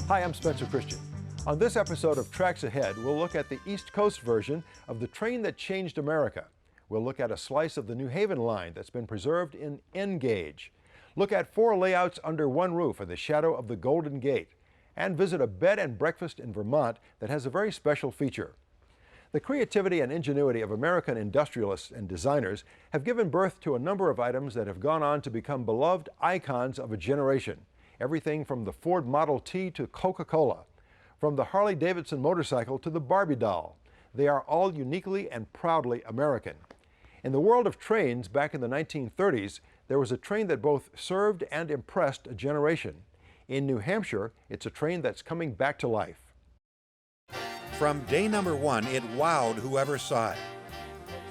Hi, I'm Spencer Christian. On this episode of Tracks Ahead, we'll look at the East Coast version of the train that changed America. We'll look at a slice of the New Haven line that's been preserved in N gauge. Look at 4 layouts under one roof in the shadow of the Golden Gate. And visit a bed and breakfast in Vermont that has a very special feature. The creativity and ingenuity of American industrialists and designers have given birth to a number of items that have gone on to become beloved icons of a generation. Everything from the Ford Model T to Coca-Cola, from the Harley-Davidson motorcycle to the Barbie doll. They are all uniquely and proudly American. In the world of trains back in the 1930s, there was a train that both served and impressed a generation. In New Hampshire, it's a train that's coming back to life. From day number 1, it wowed whoever saw it.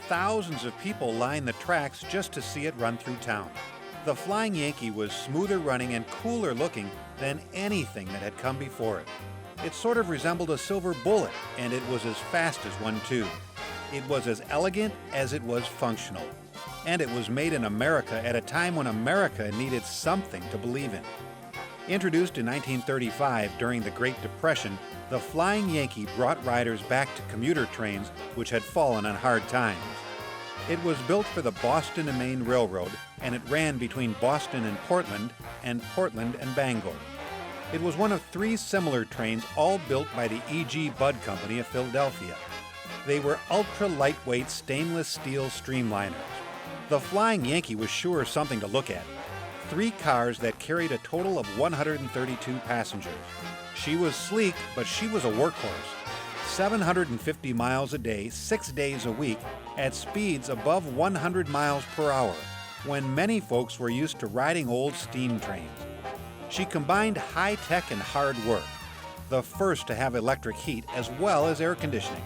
Thousands of people lined the tracks just to see it run through town. The Flying Yankee was smoother running and cooler looking than anything that had come before it. It sort of resembled a silver bullet, and it was as fast as one too. It was as elegant as it was functional. And it was made in America at a time when America needed something to believe in. Introduced in 1935 during the Great Depression, the Flying Yankee brought riders back to commuter trains which had fallen on hard times. It was built for the Boston and Maine Railroad, and it ran between Boston and Portland and Bangor. It was one of 3 similar trains, all built by the E.G. Budd Company of Philadelphia. They were ultra-lightweight stainless steel streamliners. The Flying Yankee was sure something to look at. 3 cars that carried a total of 132 passengers. She was sleek, but she was a workhorse. 750 miles a day, 6 days a week, at speeds above 100 miles per hour, when many folks were used to riding old steam trains. She combined high-tech and hard work. The first to have electric heat as well as air conditioning.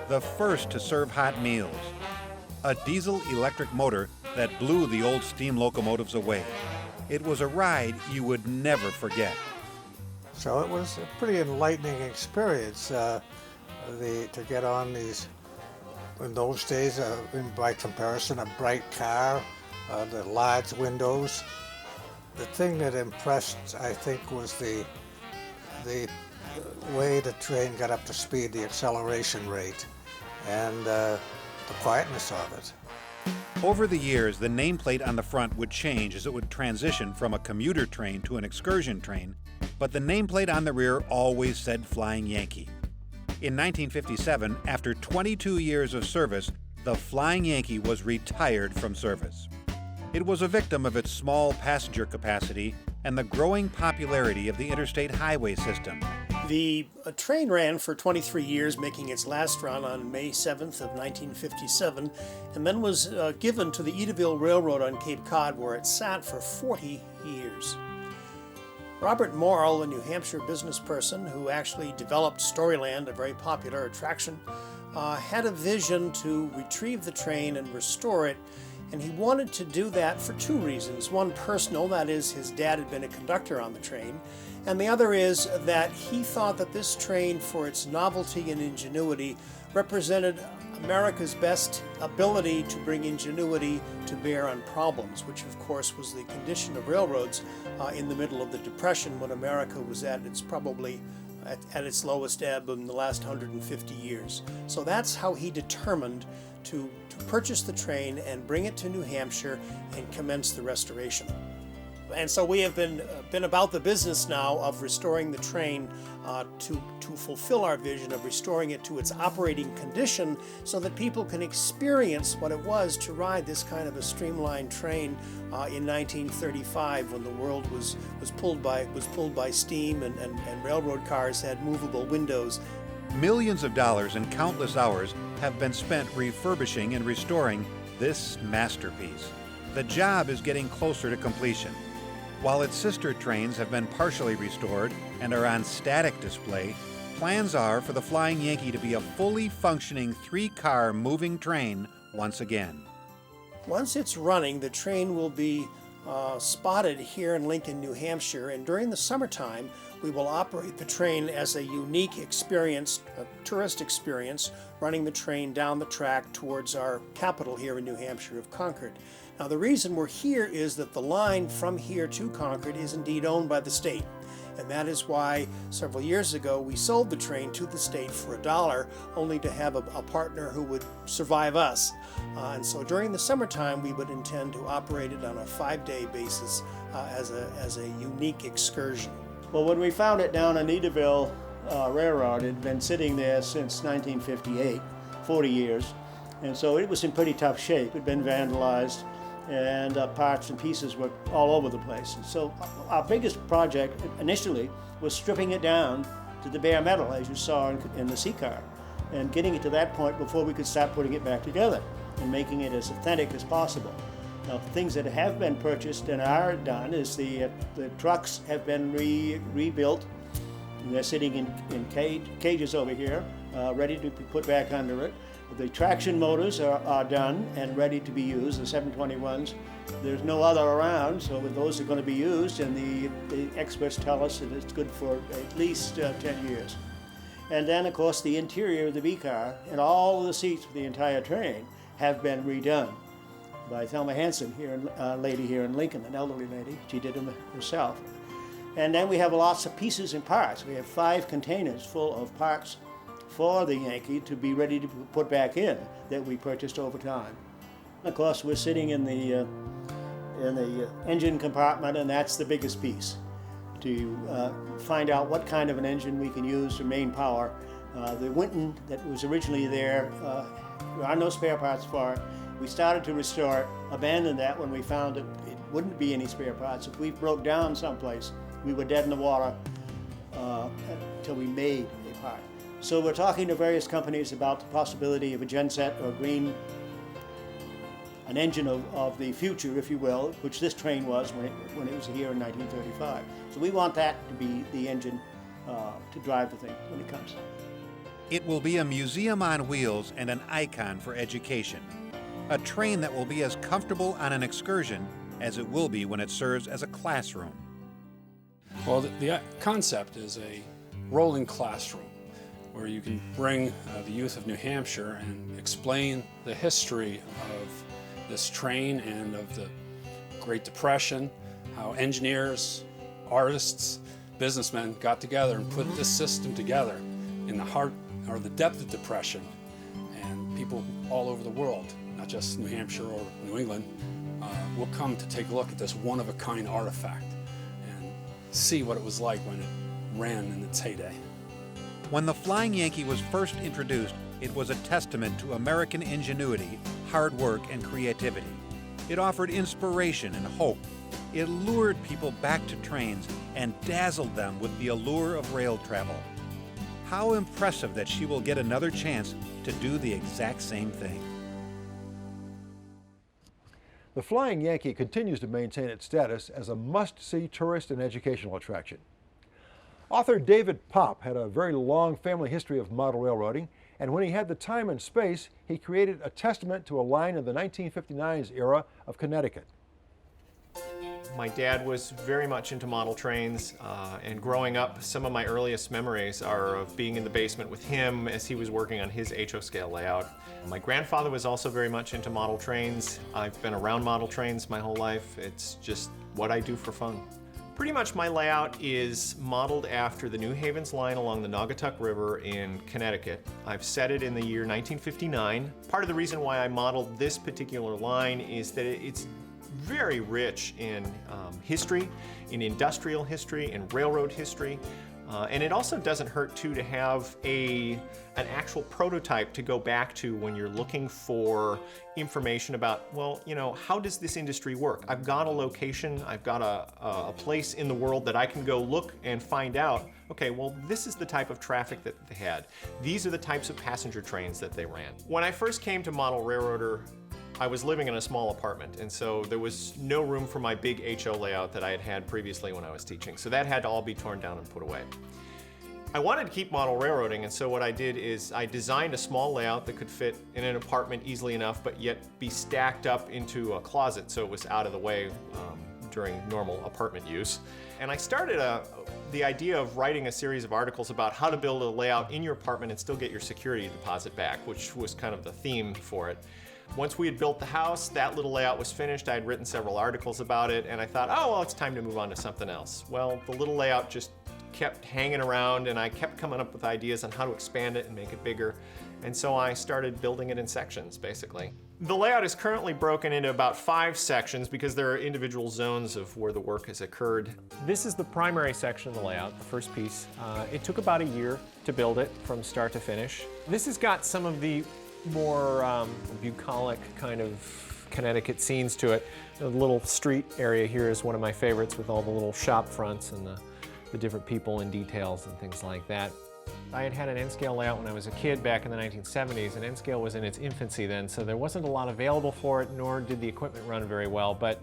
The first to serve hot meals. A diesel-electric motor that blew the old steam locomotives away. It was a ride you would never forget. So it was a pretty enlightening experience to get on these, in those days, by comparison, a bright car, the large windows. The thing that impressed, I think, was the way the train got up to speed, the acceleration rate, and the quietness of it. Over the years, the nameplate on the front would change as it would transition from a commuter train to an excursion train, but the nameplate on the rear always said Flying Yankee. In 1957, after 22 years of service, the Flying Yankee was retired from service. It was a victim of its small passenger capacity and the growing popularity of the interstate highway system. The train ran for 23 years, making its last run on May 7th of 1957, and then was given to the Edaville Railroad on Cape Cod, where it sat for 40 years. Robert Morrill, a New Hampshire business person who actually developed Storyland, a very popular attraction, had a vision to retrieve the train and restore it, and he wanted to do that for 2 reasons. One personal, that is, his dad had been a conductor on the train, and the other is that he thought that this train, for its novelty and ingenuity, represented America's best ability to bring ingenuity to bear on problems, which of course was the condition of railroads in the middle of the Depression, when America was at its probably at its lowest ebb in the last 150 years. So that's how he determined to purchase the train and bring it to New Hampshire and commence the restoration. And so we have been about the business now of restoring the train to fulfill our vision of restoring it to its operating condition, so that people can experience what it was to ride this kind of a streamlined train in 1935, when the world was pulled by steam and railroad cars had movable windows. Millions of dollars and countless hours have been spent refurbishing and restoring this masterpiece. The job is getting closer to completion. While its sister trains have been partially restored and are on static display, plans are for the Flying Yankee to be a fully functioning 3-car moving train once again. Once it's running, the train will be spotted here in Lincoln, New Hampshire, and during the summertime we will operate the train as a unique experience, a tourist experience, running the train down the track towards our capital here in New Hampshire of Concord. Now the reason we're here is that the line from here to Concord is indeed owned by the state. And that is why several years ago we sold the train to the state for $1, only to have a partner who would survive us. And so during the summertime we would intend to operate it on a 5-day basis as a unique excursion. Well, when we found it down on Edaville Railroad, it had been sitting there since 1958, 40 years. And so it was in pretty tough shape. It had been vandalized, and parts and pieces were all over the place. So our biggest project initially was stripping it down to the bare metal, as you saw in the C-car, and getting it to that point before we could start putting it back together and making it as authentic as possible. Now, things that have been purchased and are done is the trucks have been rebuilt. They're sitting in cages over here, ready to be put back under it. The traction motors are done and ready to be used, the 721s. There's no other around, so those are going to be used, and the experts tell us that it's good for at least 10 years. And then, of course, the interior of the B-car and all of the seats for the entire train have been redone by Thelma Hansen, a lady here in Lincoln, an elderly lady. She did them herself. And then we have lots of pieces and parts. We have 5 containers full of parts for the Yankee to be ready to put back in that we purchased over time. Of course, we're sitting in the engine compartment, and that's the biggest piece, to find out what kind of an engine we can use for main power. The Winton that was originally there, there are no spare parts for it. We started to restore it, abandoned that when we found that it wouldn't be any spare parts. If we broke down someplace, we were dead in the water until we made a part. So we're talking to various companies about the possibility of a genset or an engine of the future, if you will, which this train was when it was here in 1935. So we want that to be the engine to drive the thing when it comes. It will be a museum on wheels and an icon for education. A train that will be as comfortable on an excursion as it will be when it serves as a classroom. Well, the concept is a rolling classroom where you can bring the youth of New Hampshire and explain the history of this train and of the Great Depression, how engineers, artists, businessmen got together and put this system together in the heart or the depth of Depression, and people all over the world, not just New Hampshire or New England, will come to take a look at this one-of-a-kind artifact and see what it was like when it ran in its heyday. When the Flying Yankee was first introduced, it was a testament to American ingenuity, hard work, and creativity. It offered inspiration and hope. It lured people back to trains and dazzled them with the allure of rail travel. How impressive that she will get another chance to do the exact same thing. The Flying Yankee continues to maintain its status as a must-see tourist and educational attraction. Author David Popp had a very long family history of model railroading, and when he had the time and space, he created a testament to a line in the 1959's era of Connecticut. My dad was very much into model trains, and growing up, some of my earliest memories are of being in the basement with him as he was working on his HO scale layout. My grandfather was also very much into model trains. I've been around model trains my whole life. It's just what I do for fun. Pretty much my layout is modeled after the New Havens line along the Naugatuck River in Connecticut. I've set it in the year 1959. Part of the reason why I modeled this particular line is that it's very rich in history, in industrial history, in railroad history. And it also doesn't hurt too to have an actual prototype to go back to when you're looking for information about, well, you know, how does this industry work? I've got a location, I've got a place in the world that I can go look and find out, okay, well, this is the type of traffic that they had. These are the types of passenger trains that they ran. When I first came to Model Railroader, I was living in a small apartment, and so there was no room for my big HO layout that I had had previously when I was teaching. So that had to all be torn down and put away. I wanted to keep model railroading, and so what I did is I designed a small layout that could fit in an apartment easily enough, but yet be stacked up into a closet so it was out of the way during normal apartment use. And I started the idea of writing a series of articles about how to build a layout in your apartment and still get your security deposit back, which was kind of the theme for it. Once we had built the house, that little layout was finished. I had written several articles about it, and I thought, oh, well, it's time to move on to something else. Well, the little layout just kept hanging around, and I kept coming up with ideas on how to expand it and make it bigger. And so I started building it in sections, basically. The layout is currently broken into about 5 sections because there are individual zones of where the work has occurred. This is the primary section of the layout, the first piece. It took about a year to build it from start to finish. This has got some of the more bucolic kind of Connecticut scenes to it. The little street area here is one of my favorites, with all the little shop fronts and the different people and details and things like that. I had an N-scale layout when I was a kid back in the 1970s, and N-scale was in its infancy then, so there wasn't a lot available for it, nor did the equipment run very well. But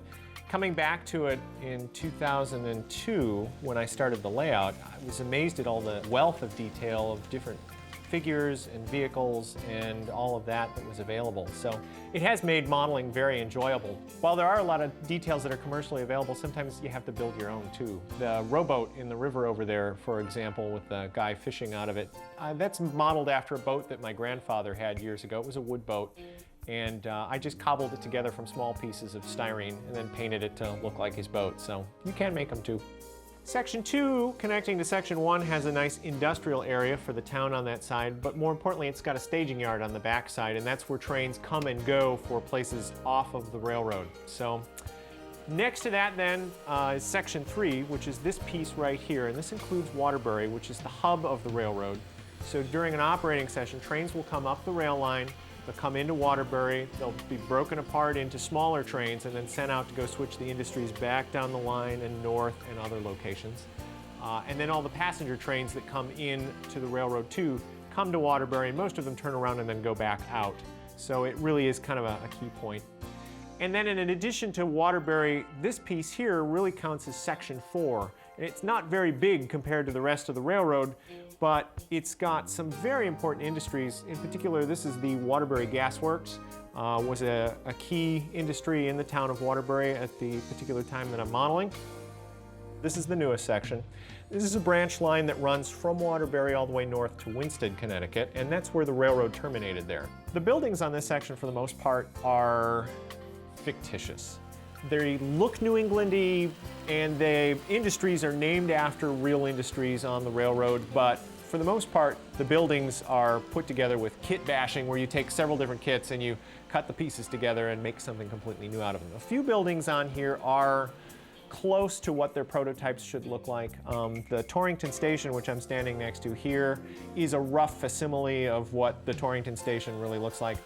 coming back to it in 2002, when I started the layout, I was amazed at all the wealth of detail of different figures and vehicles and all of that was available. So it has made modeling very enjoyable. While there are a lot of details that are commercially available, sometimes you have to build your own too. The rowboat in the river over there, for example, with the guy fishing out of it, that's modeled after a boat that my grandfather had years ago. It was a wood boat, and I just cobbled it together from small pieces of styrene and then painted it to look like his boat. So you can make them too. Section 2, connecting to Section 1, has a nice industrial area for the town on that side, but more importantly, it's got a staging yard on the back side, and that's where trains come and go for places off of the railroad. So next to that then is Section 3, which is this piece right here, and this includes Waterbury, which is the hub of the railroad. So during an operating session, trains will come up the rail line, they'll come into Waterbury, they'll be broken apart into smaller trains and then sent out to go switch the industries back down the line and north and other locations. And then all the passenger trains that come in to the railroad too come to Waterbury, and most of them turn around and then go back out. So it really is kind of a key point. And then in addition to Waterbury, this piece here really counts as Section 4. And it's not very big compared to the rest of the railroad, but it's got some very important industries. In particular, this is the Waterbury Gas Works. Was a key industry in the town of Waterbury at the particular time that I'm modeling. This is the newest section. This is a branch line that runs from Waterbury all the way north to Winston, Connecticut, and that's where the railroad terminated there. The buildings on this section, for the most part, are fictitious. They look New England-y, and the industries are named after real industries on the railroad, but for the most part, the buildings are put together with kit bashing, where you take several different kits and you cut the pieces together and make something completely new out of them. A few buildings on here are close to what their prototypes should look like. The Torrington Station, which I'm standing next to here, is a rough facsimile of what the Torrington Station really looks like.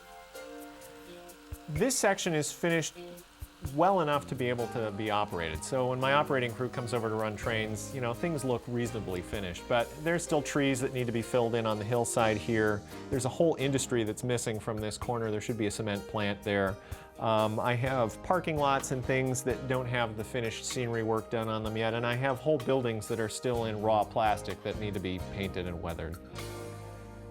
This section is finished well enough to be able to be operated. So when my operating crew comes over to run trains, you know, things look reasonably finished, but there's still trees that need to be filled in on the hillside here. There's a whole industry that's missing from this corner. There should be a cement plant there. I have parking lots and things that don't have the finished scenery work done on them yet, and I have whole buildings that are still in raw plastic that need to be painted and weathered.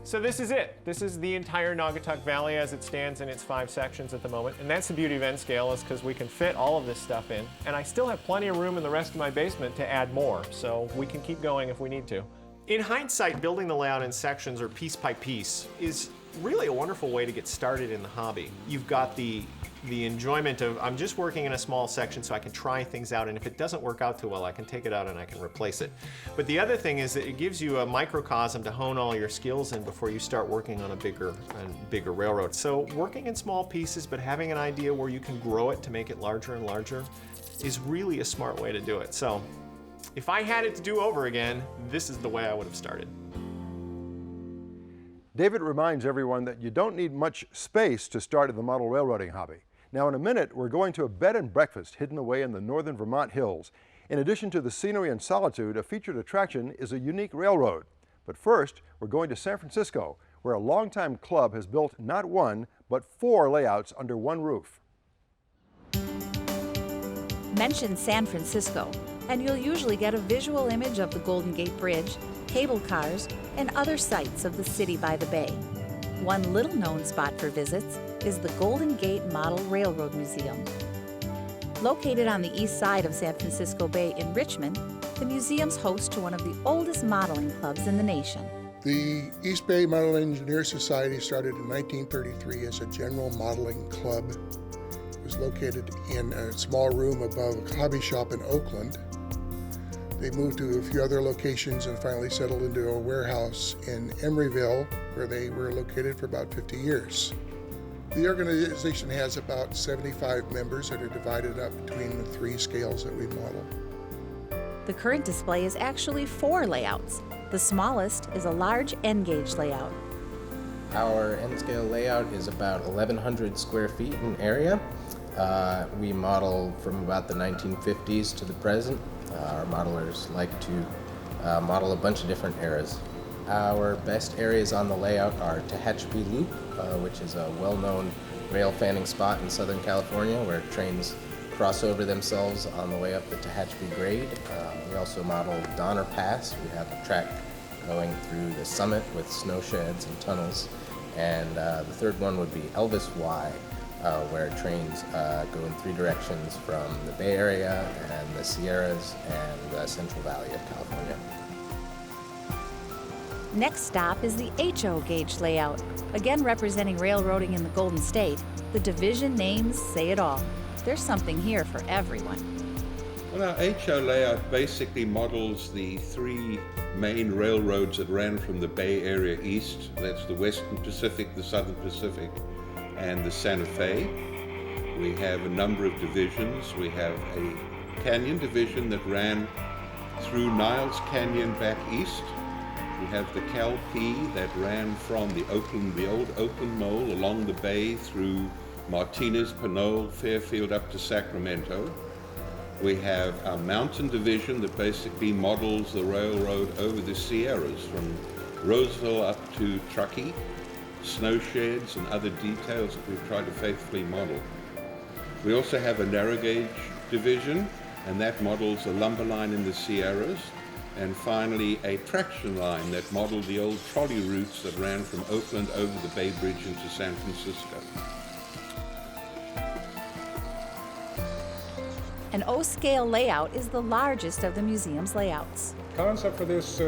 So this is it. This is the entire Naugatuck Valley as it stands in its 5 sections at the moment. And that's the beauty of N-scale, is because we can fit all of this stuff in. And I still have plenty of room in the rest of my basement to add more, so we can keep going if we need to. In hindsight, building the layout in sections or piece by piece is really a wonderful way to get started in the hobby. You've got the enjoyment of, I'm just working in a small section so I can try things out, and if it doesn't work out too well, I can take it out and I can replace it. But the other thing is that it gives you a microcosm to hone all your skills in before you start working on a bigger railroad. So working in small pieces but having an idea where you can grow it to make it larger and larger is really a smart way to do it. So if I had it to do over again, this is the way I would have started. David reminds everyone that you don't need much space to start in the model railroading hobby. Now in a minute, we're going to a bed and breakfast hidden away in the northern Vermont hills. In addition to the scenery and solitude, a featured attraction is a unique railroad. But first, we're going to San Francisco, where a longtime club has built not 1, but 4 layouts under one roof. Mention San Francisco, and you'll usually get a visual image of the Golden Gate Bridge, cable cars, and other sights of the city by the bay. One little-known spot for visits is the Golden Gate Model Railroad Museum. Located on the east side of San Francisco Bay in Richmond, the museum's host to one of the oldest modeling clubs in the nation. The East Bay Model Engineer Society started in 1933 as a general modeling club. It was located in a small room above a hobby shop in Oakland. They moved to a few other locations and finally settled into a warehouse in Emeryville, where they were located for about 50 years. The organization has about 75 members that are divided up between the 3 scales that we model. The current display is actually 4 layouts. The smallest is a large N-gauge layout. Our N-scale layout is about 1,100 square feet in area. We model from about the 1950s to the present. Our modelers like to model a bunch of different eras. Our best areas on the layout are Tehachapi Loop, which is a well-known rail fanning spot in Southern California where trains cross over themselves on the way up the Tehachapi grade. We also model Donner Pass. We have a track going through the summit with snow sheds and tunnels. And the third one would be Elvis Y, where trains go in 3 directions from the Bay Area and the Sierras and the Central Valley of California. Next stop is the HO gauge layout. Again representing railroading in the Golden State, the division names say it all. There's something here for everyone. Well, our HO layout basically models the 3 main railroads that ran from the Bay Area east. That's the Western Pacific, the Southern Pacific, and the Santa Fe. We have a number of divisions. We have a canyon division that ran through Niles Canyon back east. We have the Cal P that ran from the old Oakland Mole along the bay through Martinez, Pinole, Fairfield up to Sacramento. We have our mountain division that basically models the railroad over the Sierras from Roseville up to Truckee, snow sheds and other details that we've tried to faithfully model. We also have a narrow gauge division, and that models the lumber line in the Sierras. And finally, a traction line that modeled the old trolley routes that ran from Oakland over the Bay Bridge into San Francisco. An O-scale layout is the largest of the museum's layouts. The concept for this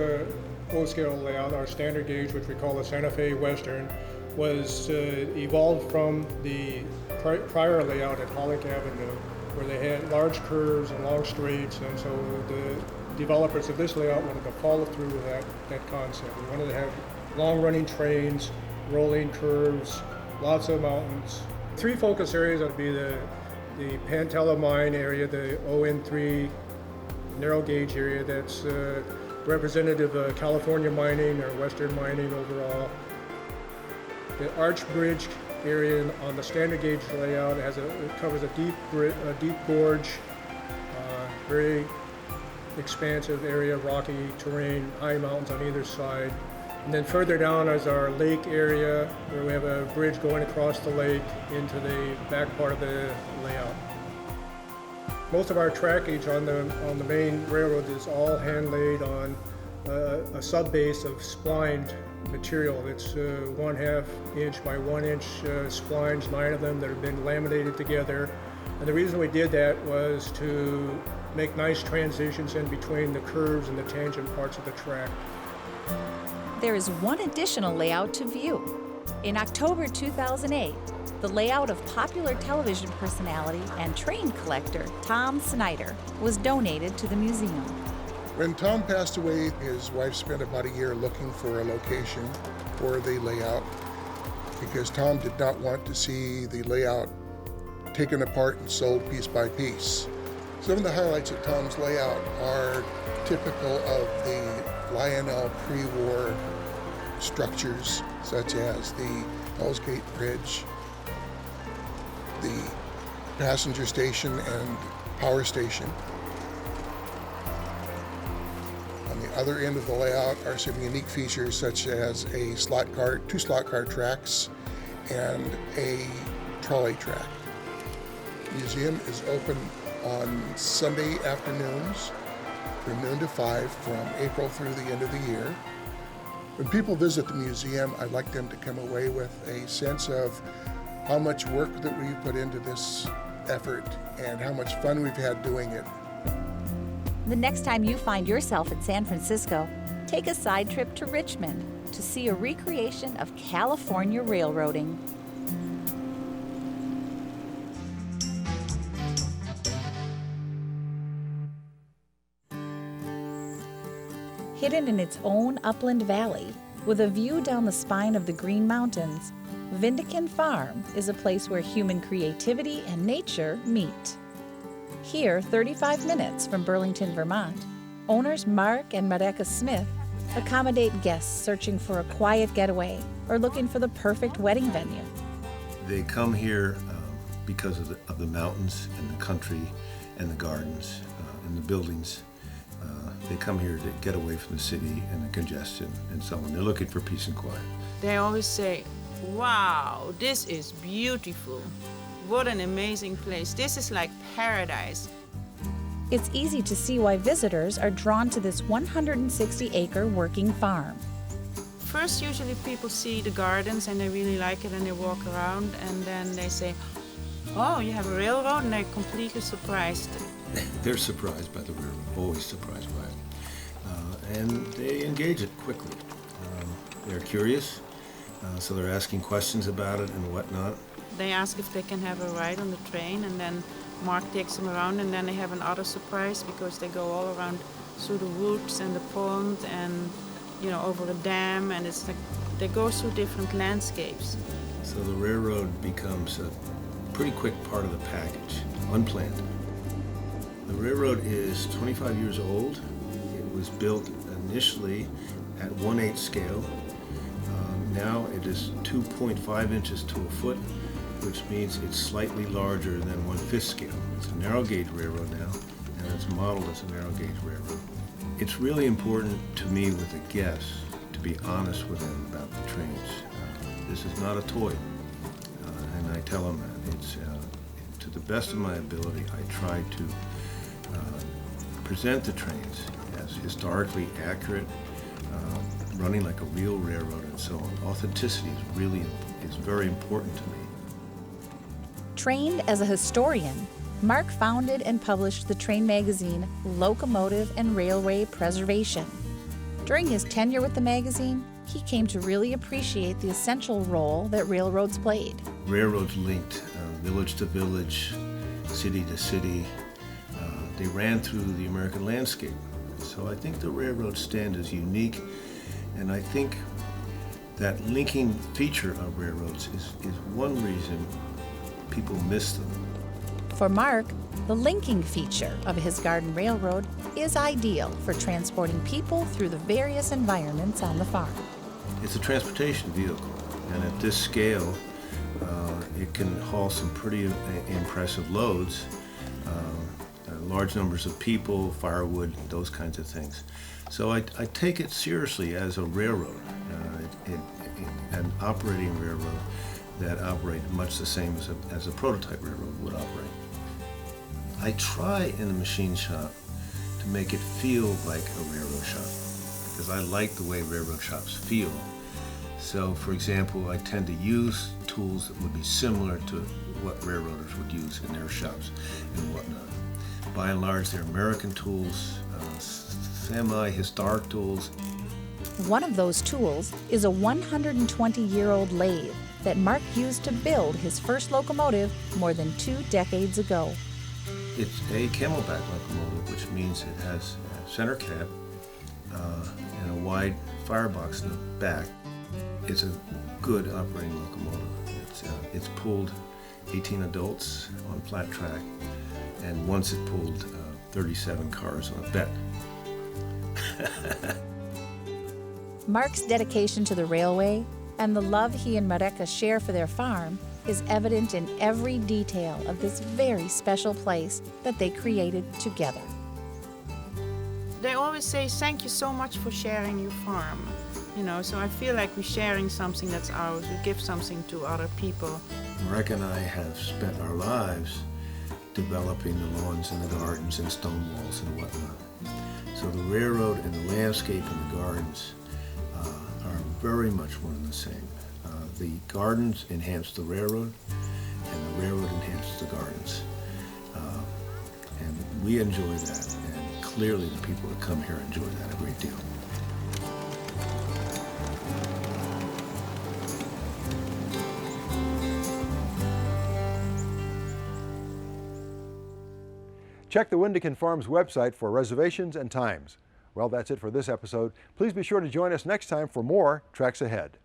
O-scale layout, our standard gauge, which we call the Santa Fe Western, was evolved from the prior layout at Hollick Avenue, where they had large curves and long straights, and so the developers of this layout wanted to follow through with that concept. We wanted to have long-running trains, rolling curves, lots of mountains. 3 focus areas would be the Pantella Mine area, the ON3 narrow gauge area that's representative of California mining or Western mining overall. The Arch Bridge area on the standard gauge layout it covers a deep gorge, very expansive area, rocky terrain, high mountains on either side. And then further down is our lake area, where we have a bridge going across the lake into the back part of the layout. Most of our trackage on the main railroad is all hand laid on a sub base of splined material. It's 1/2 inch by 1 inch splines, 9 of them that have been laminated together. And the reason we did that was to make nice transitions in between the curves and the tangent parts of the track. There is one additional layout to view. In October 2008, the layout of popular television personality and train collector Tom Snyder was donated to the museum. When Tom passed away, his wife spent about a year looking for a location for the layout because Tom did not want to see the layout taken apart and sold piece by piece. Some of the highlights of Tom's layout are typical of the Lionel pre-war structures, such as the Hell's Gate Bridge, the passenger station and power station. On the other end of the layout are some unique features such as a 2 slot car tracks and a trolley track. The museum is open on Sunday afternoons from noon to 5 from April through the end of the year. When people visit the museum, I'd like them to come away with a sense of how much work that we've put into this effort and how much fun we've had doing it. The next time you find yourself in San Francisco, take a side trip to Richmond to see a recreation of California railroading. Hidden in its own upland valley, with a view down the spine of the Green Mountains, Vindican Farm is a place where human creativity and nature meet. Here, 35 minutes from Burlington, Vermont, owners Mark and Mareka Smith accommodate guests searching for a quiet getaway or looking for the perfect wedding venue. They come here because of the mountains and the country and the gardens and the buildings. They come here to get away from the city and the congestion and so on. They're looking for peace and quiet. They always say, wow, this is beautiful. What an amazing place. This is like paradise. It's easy to see why visitors are drawn to this 160-acre working farm. First, usually people see the gardens and they really like it and they walk around and then they say, oh, you have a railroad, and they're completely surprised. They're surprised by the railroad, always surprised by it. And they engage it quickly. They're curious, so they're asking questions about it and whatnot. They ask if they can have a ride on the train, and then Mark takes them around, and then they have another surprise because they go all around through the woods and the pond and, you know, over a dam, and it's like they go through different landscapes. So the railroad becomes a pretty quick part of the package, unplanned. The railroad is 25 years old. It was built initially at 1/8 scale. Now it is 2.5 inches to a foot, which means it's slightly larger than 1/5 scale. It's a narrow gauge railroad now, and it's modeled as a narrow gauge railroad. It's really important to me with the guests to be honest with them about the trains. This is not a toy, and I tell them that. It's to the best of my ability, I try to present the trains as historically accurate, running like a real railroad and so on. Authenticity is very important to me. Trained as a historian, Mark founded and published the train magazine Locomotive and Railway Preservation. During his tenure with the magazine, he came to really appreciate the essential role that railroads played. Railroads linked village to village, city to city. They ran through the American landscape. So I think the railroad stand is unique, and I think that linking feature of railroads is one reason people miss them. For Mark, the linking feature of his garden railroad is ideal for transporting people through the various environments on the farm. It's a transportation vehicle, and at this scale, it can haul some pretty impressive loads, large numbers of people, firewood, those kinds of things. So I take it seriously as a railroad, an operating railroad that operates much the same as a prototype railroad would operate. I try in the machine shop to make it feel like a railroad shop, because I like the way railroad shops feel. So, for example, I tend to use tools that would be similar to what railroaders would use in their shops and whatnot. By and large, they're American tools, semi-historic tools. One of those tools is a 120-year-old lathe that Mark used to build his first locomotive more than 2 decades ago. It's a camelback locomotive, which means it has a center cab and a wide firebox in the back. It's a good operating locomotive. It's pulled 18 adults on flat track, and once it pulled 37 cars on a bet. Mark's dedication to the railway and the love he and Mareka share for their farm is evident in every detail of this very special place that they created together. They always say, thank you so much for sharing your farm. You know, so I feel like we're sharing something that's ours. We give something to other people. Mareka and I have spent our lives developing the lawns and the gardens and stone walls and whatnot. So the railroad and the landscape and the gardens are very much one and the same. The gardens enhance the railroad, and the railroad enhances the gardens. And we enjoy that, and clearly the people that come here enjoy that a great deal. Check the Windican Farms website for reservations and times. Well, that's it for this episode. Please be sure to join us next time for more Tracks Ahead.